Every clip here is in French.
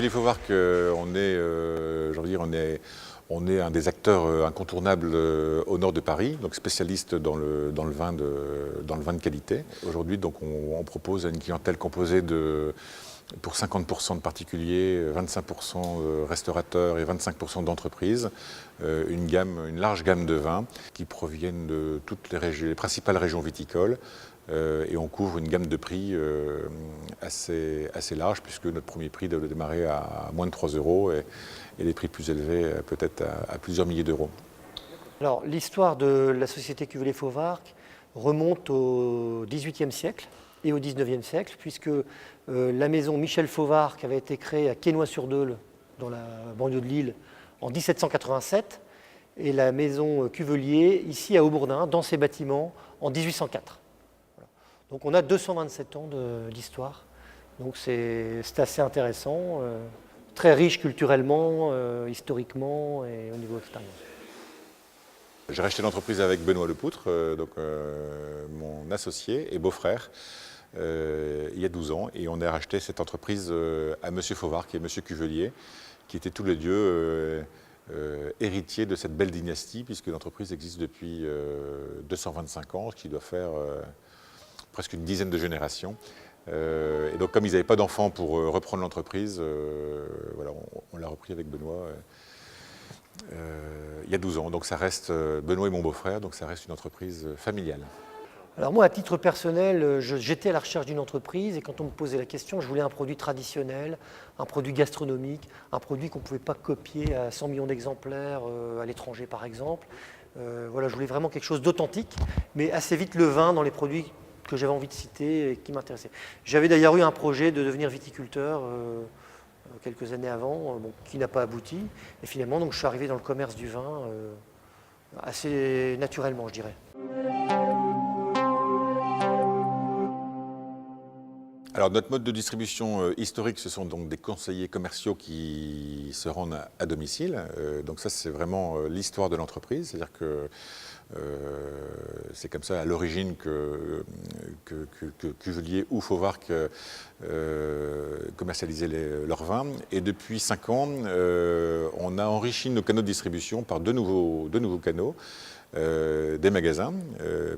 Cuvelier Fauvarc, on est un des acteurs incontournables au nord de Paris, donc spécialiste dans le vin de qualité. Aujourd'hui, donc, on propose à une clientèle composée pour 50% de particuliers, 25% de restaurateurs et 25% d'entreprises, une large gamme de vins qui proviennent de toutes les principales régions viticoles. Et on couvre une gamme de prix assez large, puisque notre premier prix doit démarrer à moins de 3 € et les prix plus élevés peut-être à plusieurs milliers d'euros. Alors, l'histoire de la société Cuvelier Fauvarc remonte au XVIIIe siècle et au XIXe siècle, puisque la maison Michel Fauvarc avait été créée à Quesnoy-sur-Deûle, dans la banlieue de Lille, en 1787, et la maison Cuvelier, ici à Aubourdin, dans ces bâtiments, en 1804. Voilà. Donc on a 227 ans d'histoire, donc c'est assez intéressant, très riche culturellement, historiquement et au niveau expérience. J'ai racheté l'entreprise avec Benoît Lepoutre, mon associé et beau-frère, il y a 12 ans. Et on a racheté cette entreprise à M. Fauvarc et M. Cuvelier, qui étaient tous les deux héritiers de cette belle dynastie, puisque l'entreprise existe depuis 225 ans, ce qui doit faire presque une dizaine de générations. Et donc comme ils n'avaient pas d'enfants pour reprendre l'entreprise, voilà, on l'a repris avec Benoît. Il y a 12 ans, donc ça reste, Benoît est mon beau-frère, donc ça reste une entreprise familiale. Alors moi, à titre personnel, j'étais à la recherche d'une entreprise et quand on me posait la question, je voulais un produit traditionnel, un produit gastronomique, un produit qu'on ne pouvait pas copier à 100 millions d'exemplaires à l'étranger par exemple. Voilà, je voulais vraiment quelque chose d'authentique, mais assez vite le vin dans les produits que j'avais envie de citer et qui m'intéressaient. J'avais d'ailleurs eu un projet de devenir viticulteur quelques années avant, qui n'a pas abouti. Et finalement, donc, je suis arrivé dans le commerce du vin assez naturellement, je dirais. Alors notre mode de distribution historique, ce sont donc des conseillers commerciaux qui se rendent à domicile. Donc ça, c'est vraiment l'histoire de l'entreprise. C'est-à-dire que c'est comme ça à l'origine que Cuvelier ou Fauvarc commercialisaient leurs vins. Et depuis 5 ans, on a enrichi nos canaux de distribution par deux nouveaux canaux. Des magasins,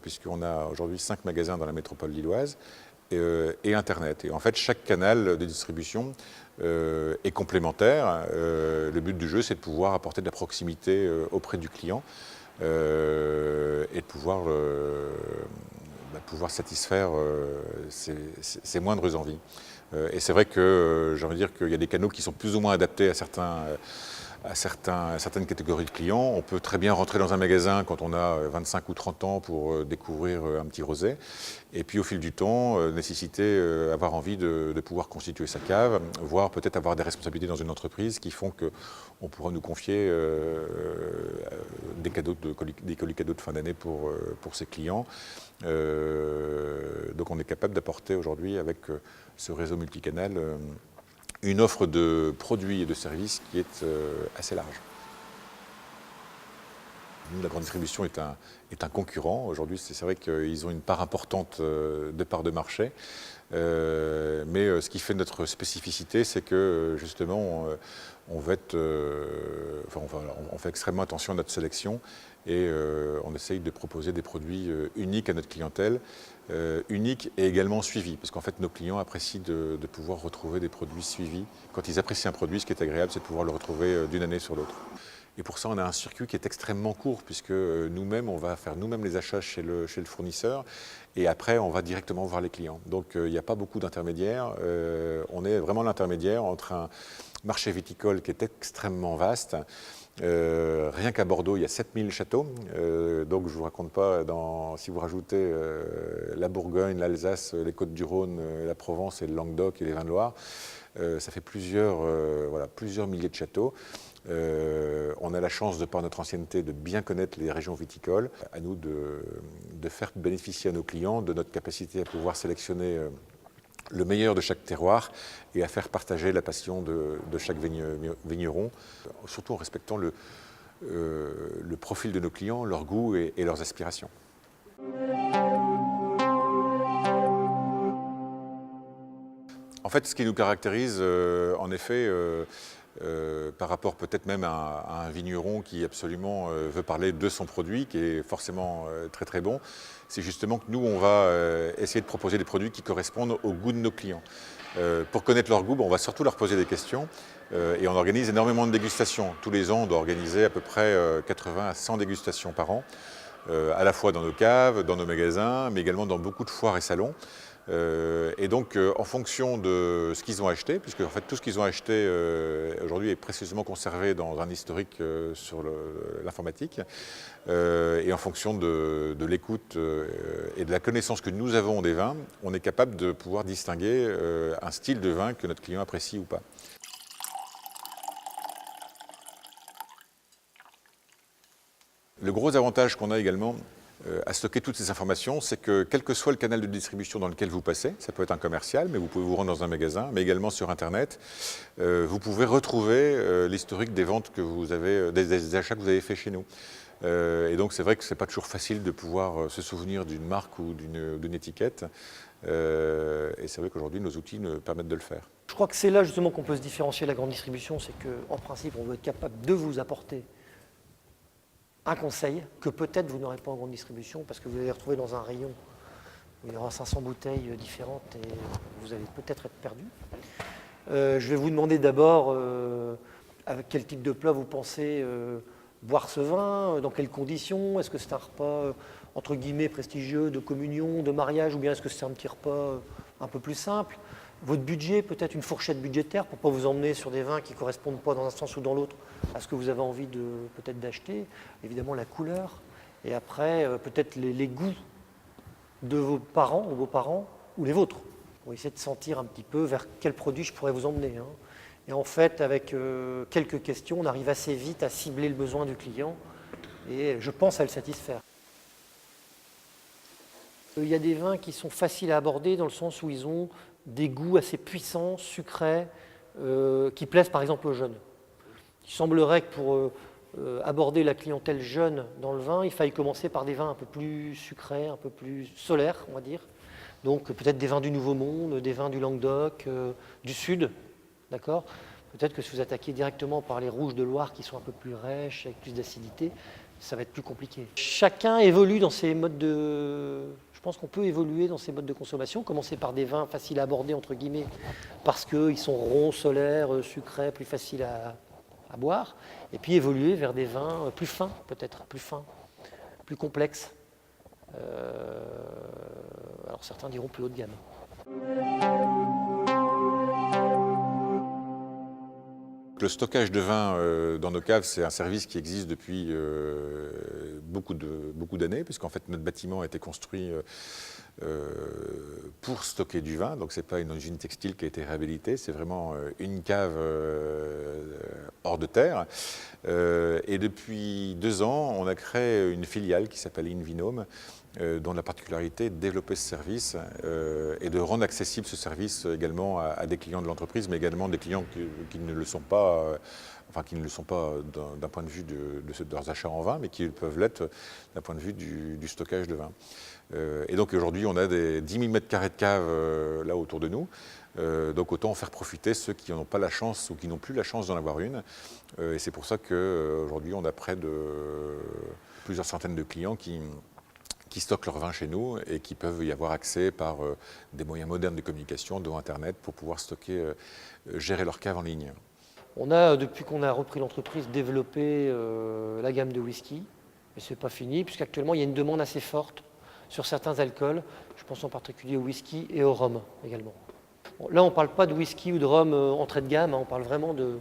puisqu'on a aujourd'hui 5 magasins dans la métropole lilloise, et Internet. Et en fait, chaque canal de distribution est complémentaire. Le but du jeu, c'est de pouvoir apporter de la proximité auprès du client et de pouvoir satisfaire ses moindres envies. Et c'est vrai que j'ai envie de dire qu'il y a des canaux qui sont plus ou moins adaptés à certaines catégories de clients. On peut très bien rentrer dans un magasin quand on a 25 ou 30 ans pour découvrir un petit rosé. Et puis au fil du temps, avoir envie de pouvoir constituer sa cave, voire peut-être avoir des responsabilités dans une entreprise qui font qu'on pourra nous confier des colis cadeaux de fin d'année pour ses clients. Donc on est capable d'apporter aujourd'hui avec ce réseau multicanal une offre de produits et de services qui est assez large. Nous, la grande distribution est un concurrent. Aujourd'hui, c'est vrai qu'ils ont une part importante de part de marché. Mais ce qui fait notre spécificité, c'est que justement, on fait extrêmement attention à notre sélection et on essaye de proposer des produits uniques à notre clientèle, uniques et également suivis, parce qu'en fait nos clients apprécient de pouvoir retrouver des produits suivis. Quand ils apprécient un produit, ce qui est agréable, c'est de pouvoir le retrouver d'une année sur l'autre. Et pour ça, on a un circuit qui est extrêmement court, puisque nous-mêmes, on va faire nous-mêmes les achats chez le fournisseur, et après, on va directement voir les clients. Donc, il n'y a pas beaucoup d'intermédiaires. On est vraiment l'intermédiaire entre un marché viticole qui est extrêmement vaste. Rien qu'à Bordeaux, il y a 7000 châteaux. Donc, je ne vous raconte pas, si vous rajoutez la Bourgogne, l'Alsace, les Côtes-du-Rhône, la Provence et le Languedoc et les vins de Loire, ça fait plusieurs milliers de châteaux. On a la chance, de par notre ancienneté, de bien connaître les régions viticoles. À nous de faire bénéficier à nos clients de notre capacité à pouvoir sélectionner le meilleur de chaque terroir et à faire partager la passion de chaque vigneron, surtout en respectant le profil de nos clients, leurs goûts et leurs aspirations. En fait, ce qui nous caractérise, en effet, par rapport peut-être même à un vigneron qui absolument veut parler de son produit, qui est forcément très très bon, c'est justement que nous, on va essayer de proposer des produits qui correspondent au goût de nos clients. Pour connaître leur goût, on va surtout leur poser des questions et on organise énormément de dégustations. Tous les ans, on doit organiser à peu près 80 à 100 dégustations par an, à la fois dans nos caves, dans nos magasins, mais également dans beaucoup de foires et salons. Et donc, en fonction de ce qu'ils ont acheté, puisque en fait, tout ce qu'ils ont acheté aujourd'hui est précisément conservé dans un historique sur l'informatique, et en fonction de l'écoute et de la connaissance que nous avons des vins, on est capable de pouvoir distinguer un style de vin que notre client apprécie ou pas. Le gros avantage qu'on a également à stocker toutes ces informations, c'est que quel que soit le canal de distribution dans lequel vous passez, ça peut être un commercial, mais vous pouvez vous rendre dans un magasin, mais également sur Internet, vous pouvez retrouver l'historique des ventes que vous avez, des achats que vous avez fait chez nous. Et donc c'est vrai que ce n'est pas toujours facile de pouvoir se souvenir d'une marque ou d'une étiquette. Et c'est vrai qu'aujourd'hui, nos outils nous permettent de le faire. Je crois que c'est là justement qu'on peut se différencier de la grande distribution, c'est qu'en principe, on doit être capable de vous apporter un conseil que peut-être vous n'aurez pas en grande distribution parce que vous allez retrouver dans un rayon où il y aura 500 bouteilles différentes et vous allez peut-être être perdu. Je vais vous demander d'abord avec quel type de plat vous pensez boire ce vin, dans quelles conditions, est-ce que c'est un repas entre guillemets prestigieux de communion, de mariage ou bien est-ce que c'est un petit repas un peu plus simple. Votre budget, peut-être une fourchette budgétaire pour ne pas vous emmener sur des vins qui ne correspondent pas dans un sens ou dans l'autre à ce que vous avez envie de peut-être d'acheter. Évidemment la couleur et après peut-être les goûts de vos parents ou les vôtres pour essayer de sentir un petit peu vers quel produit je pourrais vous emmener. Et en fait, avec quelques questions, on arrive assez vite à cibler le besoin du client et je pense à le satisfaire. Il y a des vins qui sont faciles à aborder dans le sens où ils ont des goûts assez puissants, sucrés, qui plaisent par exemple aux jeunes. Il semblerait que pour aborder la clientèle jeune dans le vin, il faille commencer par des vins un peu plus sucrés, un peu plus solaires, on va dire. Donc peut-être des vins du Nouveau Monde, des vins du Languedoc, du Sud, d'accord ? Peut-être que si vous attaquez directement par les rouges de Loire qui sont un peu plus rêches, avec plus d'acidité, ça va être plus compliqué. Chacun évolue dans ses modes de... Je pense qu'on peut évoluer dans ses modes de consommation, commencer par des vins faciles à aborder, entre guillemets, parce qu'ils sont ronds, solaires, sucrés, plus faciles à boire, et puis évoluer vers des vins plus fins, peut-être, plus fins, plus complexes. Alors certains diront plus haut de gamme. Le stockage de vin dans nos caves, c'est un service qui existe depuis beaucoup d'années, puisqu'en fait notre bâtiment a été construit pour stocker du vin. Donc ce n'est pas une usine textile qui a été réhabilitée, c'est vraiment une cave hors de terre. Et depuis 2 ans, on a créé une filiale qui s'appelle Invinome, dont la particularité est de développer ce service et de rendre accessible ce service également à des clients de l'entreprise, mais également des clients qui ne le sont pas, qui ne le sont pas d'un point de vue de leurs achats en vin, mais qui peuvent l'être d'un point de vue du stockage de vin. Et donc aujourd'hui, on a des 10 000 m² de cave là autour de nous. Donc autant en faire profiter ceux qui n'ont pas la chance ou qui n'ont plus la chance d'en avoir une. Et c'est pour ça qu'aujourd'hui, on a près de plusieurs centaines de clients qui stockent leur vin chez nous et qui peuvent y avoir accès par des moyens modernes de communication, dont Internet, pour pouvoir stocker, gérer leur cave en ligne. On a, depuis qu'on a repris l'entreprise, développé la gamme de whisky. Mais ce n'est pas fini, puisqu'actuellement, il y a une demande assez forte sur certains alcools. Je pense en particulier au whisky et au rhum également. Bon, là, on ne parle pas de whisky ou de rhum entrée de gamme, on parle vraiment de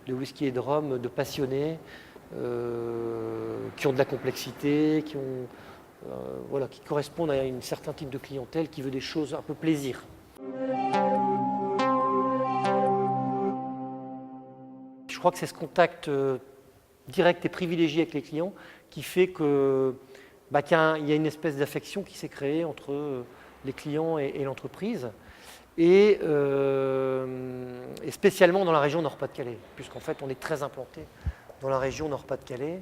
whisky et de rhum, de passionnés, qui ont de la complexité, qui correspondent à un certain type de clientèle qui veut des choses un peu plaisir. Je crois que c'est ce contact direct et privilégié avec les clients qui fait qu'il y a une espèce d'affection qui s'est créée entre les clients et l'entreprise, et spécialement dans la région Nord-Pas-de-Calais, puisqu'en fait on est très implanté dans la région Nord-Pas-de-Calais.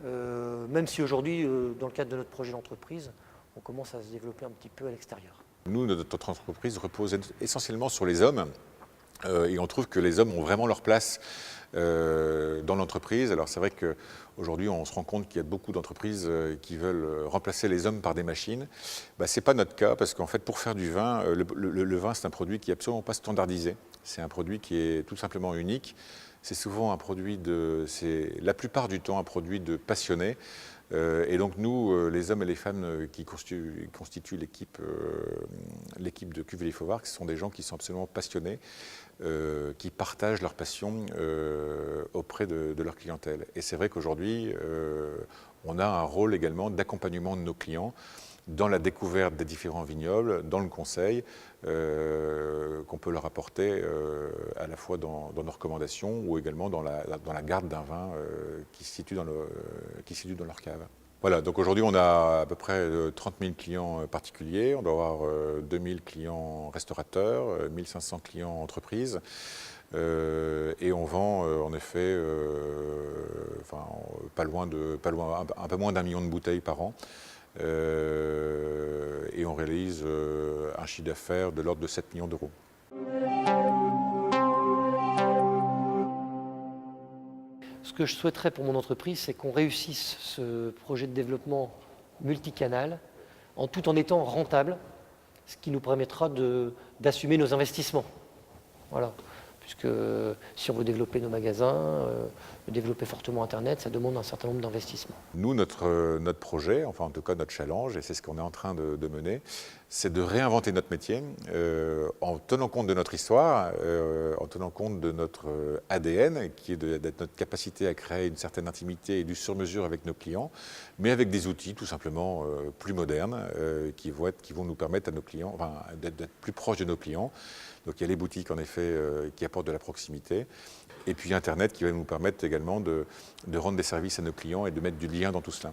Même si aujourd'hui, dans le cadre de notre projet d'entreprise, on commence à se développer un petit peu à l'extérieur. Nous, notre entreprise repose essentiellement sur les hommes. Et on trouve que les hommes ont vraiment leur place dans l'entreprise. Alors c'est vrai qu'aujourd'hui, on se rend compte qu'il y a beaucoup d'entreprises qui veulent remplacer les hommes par des machines. Ce n'est pas notre cas, parce qu'en fait, pour faire du vin, le vin, c'est un produit qui n'est absolument pas standardisé. C'est un produit qui est tout simplement unique. C'est souvent un produit c'est la plupart du temps un produit de passionnés. Et donc nous, les hommes et les femmes qui constituent l'équipe de Cuvée Fauvarc, ce sont des gens qui sont absolument passionnés, qui partagent leur passion auprès de leur clientèle. Et c'est vrai qu'aujourd'hui, on a un rôle également d'accompagnement de nos clients dans la découverte des différents vignobles, dans le conseil, qu'on peut leur apporter à la fois dans nos recommandations ou également dans la garde d'un vin qui se situe dans leur cave. Voilà, donc aujourd'hui on a à peu près 30 000 clients particuliers, on doit avoir 2 000 clients restaurateurs, 1 500 clients entreprises. Et on vend en effet un peu moins d'1 million de bouteilles par an. Et on réalise un chiffre d'affaires de l'ordre de 7 millions d'euros. Ce que je souhaiterais pour mon entreprise, c'est qu'on réussisse ce projet de développement multicanal tout en étant rentable, ce qui nous permettra d'assumer nos investissements. Voilà. Puisque si on veut développer nos magasins, développer fortement Internet, ça demande un certain nombre d'investissements. Nous, notre projet, enfin en tout cas notre challenge, et c'est ce qu'on est en train de mener, c'est de réinventer notre métier en tenant compte de notre histoire, en tenant compte de notre ADN, qui est d'être notre capacité à créer une certaine intimité et du sur-mesure avec nos clients, mais avec des outils tout simplement plus modernes qui vont nous permettre à nos clients, d'être plus proches de nos clients. Donc il y a les boutiques en effet qui apportent de la proximité, et puis Internet qui va nous permettre également de rendre des services à nos clients et de mettre du lien dans tout cela.